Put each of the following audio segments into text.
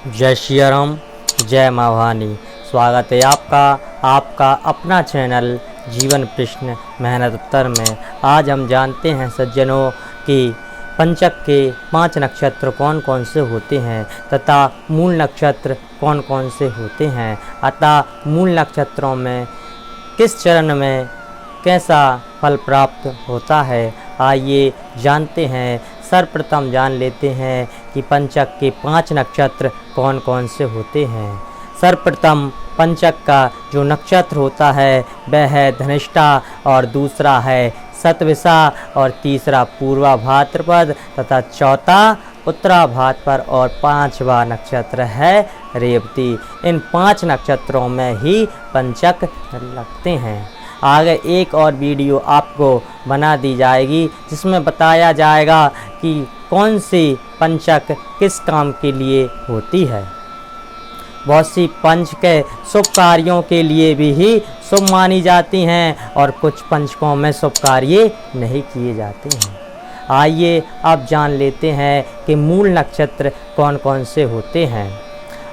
जय श्री राम, जय माँ भवानी। स्वागत है आपका अपना चैनल जीवन प्रश्न मेहनत उत्तर में। आज हम जानते हैं सज्जनों कि पंचक के 5 नक्षत्र कौन कौन से होते हैं तथा मूल नक्षत्र कौन कौन से होते हैं, अतः मूल नक्षत्रों में किस चरण में कैसा फल प्राप्त होता है, आइए जानते हैं। सर्वप्रथम जान लेते हैं कि पंचक के 5 नक्षत्र कौन कौन से होते हैं। सर्वप्रथम पंचक का जो नक्षत्र होता है वह है धनिष्ठा और दूसरा है शतभिषा और तीसरा पूर्वा भाद्रपद तथा चौथा उत्तरा भाद्रपद और 5वां नक्षत्र है रेवती। इन 5 नक्षत्रों में ही पंचक लगते हैं। आगे एक और वीडियो आपको बना दी जाएगी जिसमें बताया जाएगा कि कौन सी पंचक किस काम के लिए होती है। बहुत सी पंच के शुभ कार्यों के लिए भी ही शुभ मानी जाती हैं और कुछ पंचकों में शुभ कार्य नहीं किए जाते हैं। आइए अब जान लेते हैं कि मूल नक्षत्र कौन कौन से होते हैं।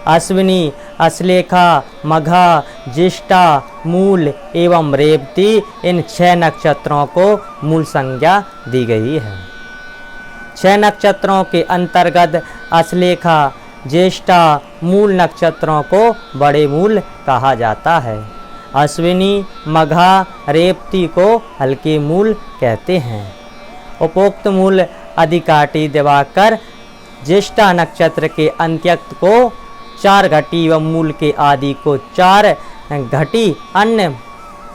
अश्विनी, अश्लेखा, मघा, ज्येष्ठा, मूल एवं रेवती, इन 6 नक्षत्रों को मूल संज्ञा दी गई है। 6 नक्षत्रों के अंतर्गत अश्लेखा, ज्येष्ठा, मूल नक्षत्रों को बड़े मूल कहा जाता है। अश्विनी, मघा, रेवती को हल्के मूल कहते हैं। उपोक्त मूल अधिकाटी दिवाकर, ज्येष्ठा नक्षत्र के अंत्यक्त को 4 घटी व मूल के आदि को 4 घटी, अन्य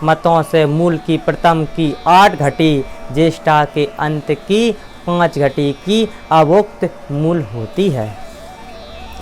मतों से मूल की प्रथम की 8 घटी, ज्येष्ठा के अंत की 5 घटी की अवोक्त मूल होती है।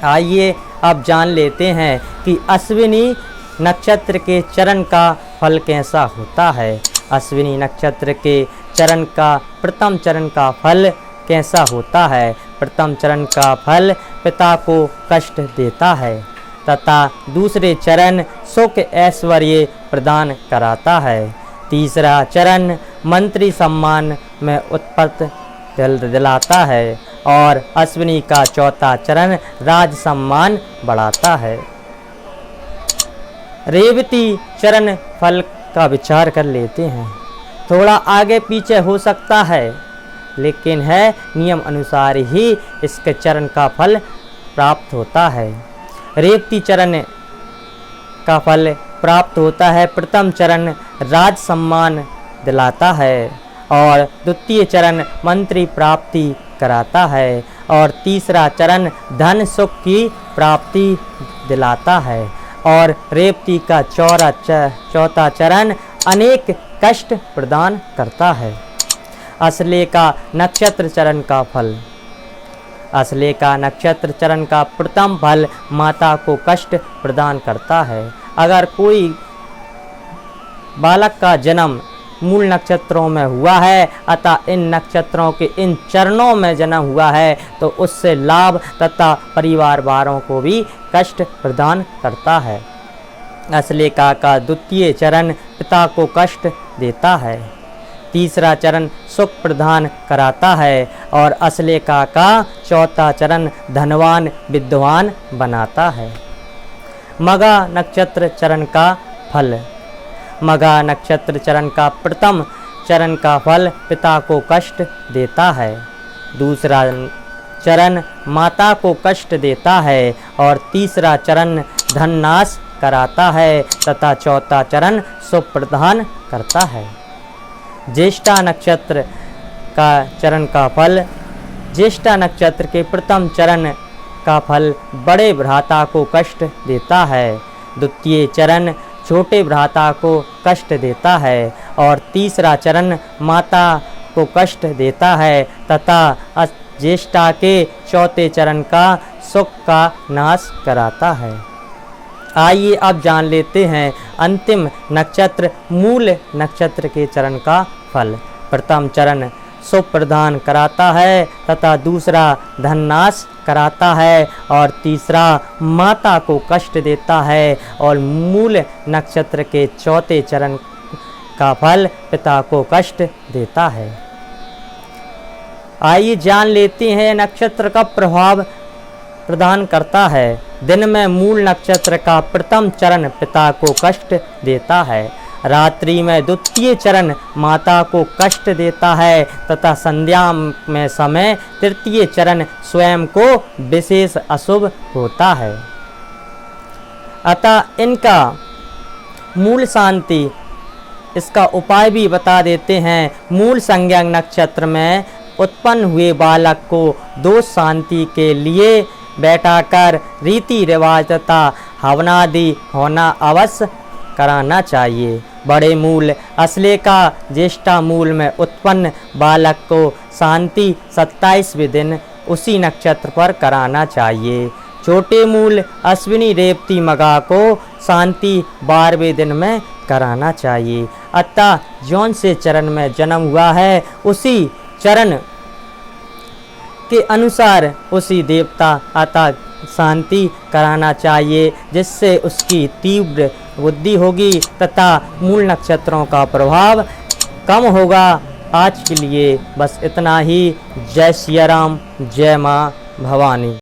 आइए अब जान लेते हैं कि अश्विनी नक्षत्र के चरण का फल कैसा होता है। अश्विनी नक्षत्र के चरण का प्रथम चरण का फल कैसा होता है। प्रथम चरण का फल पिता को कष्ट देता है तथा दूसरे चरण सुख ऐश्वर्य प्रदान कराता है। तीसरा चरण मंत्री सम्मान में उत्पत्ति दिलाता है और अश्विनी का चौथा चरण राज सम्मान बढ़ाता है। रेवती चरण फल का विचार कर लेते हैं। थोड़ा आगे पीछे हो सकता है लेकिन है नियम अनुसार ही इसके चरण का फल प्राप्त होता है। रेवती चरण का फल प्राप्त होता है। प्रथम चरण राज सम्मान दिलाता है और द्वितीय चरण मंत्री प्राप्ति कराता है और तीसरा चरण धन सुख की प्राप्ति दिलाता है और रेवती का चौथा चरण अनेक कष्ट प्रदान करता है। अश्लेखा नक्षत्र चरण का फल। अश्लेखा नक्षत्र चरण का प्रथम फल माता को कष्ट प्रदान करता है। अगर कोई बालक का जन्म मूल नक्षत्रों में हुआ है अतः इन नक्षत्रों के इन चरणों में जन्म हुआ है तो उससे लाभ तथा परिवार वालों को भी कष्ट प्रदान करता है। अश्लेखा का द्वितीय चरण पिता को कष्ट देता है। तीसरा चरण सुख प्रदान कराता है और अश्लेखा का चौथा चरण धनवान विद्वान बनाता है। मघा नक्षत्र चरण का फल। मघा नक्षत्र चरण का प्रथम चरण का फल पिता को कष्ट देता है। दूसरा चरण माता को कष्ट देता है और तीसरा चरण धन नाश कराता है तथा चौथा चरण सुख प्रदान करता है। ज्येष्ठा नक्षत्र का चरण का फल। ज्येष्ठा नक्षत्र के प्रथम चरण का फल बड़े भ्राता को कष्ट देता है। द्वितीय चरण छोटे भ्राता को कष्ट देता है और तीसरा चरण माता को कष्ट देता है तथा ज्येष्ठा के चौथे चरण का सुख का नाश कराता है। आइए अब जान लेते हैं अंतिम नक्षत्र मूल नक्षत्र के चरण का फल। प्रथम चरण सुख प्रदान कराता है तथा दूसरा धन नाश कराता है और तीसरा माता को कष्ट देता है और मूल नक्षत्र के चौथे चरण का फल पिता को कष्ट देता है। आइए जान लेते हैं नक्षत्र का प्रभाव प्रदान करता है। दिन में मूल नक्षत्र का प्रथम चरण पिता को कष्ट देता है, रात्रि में द्वितीय चरण माता को कष्ट देता है तथा संध्या में समय तृतीय चरण स्वयं को विशेष अशुभ होता है। अतः इनका मूल शांति, इसका उपाय भी बता देते हैं। मूल संज्ञक नक्षत्र में उत्पन्न हुए बालक को दोष शांति के लिए बैठाकर रीति रिवाज तथा हवनादि होना अवश्य कराना चाहिए। बड़े मूल असले का ज्येष्ठा मूल में उत्पन्न बालक को शांति 27वें दिन उसी नक्षत्र पर कराना चाहिए। छोटे मूल अश्विनी रेवती मघा को शांति 12वें दिन में कराना चाहिए। अतः जौन से चरण में जन्म हुआ है उसी चरण के अनुसार उसी देवता अतः शांति कराना चाहिए, जिससे उसकी तीव्र बुद्धि होगी तथा मूल नक्षत्रों का प्रभाव कम होगा। आज के लिए बस इतना ही। जय सिया राम, जय माँ भवानी।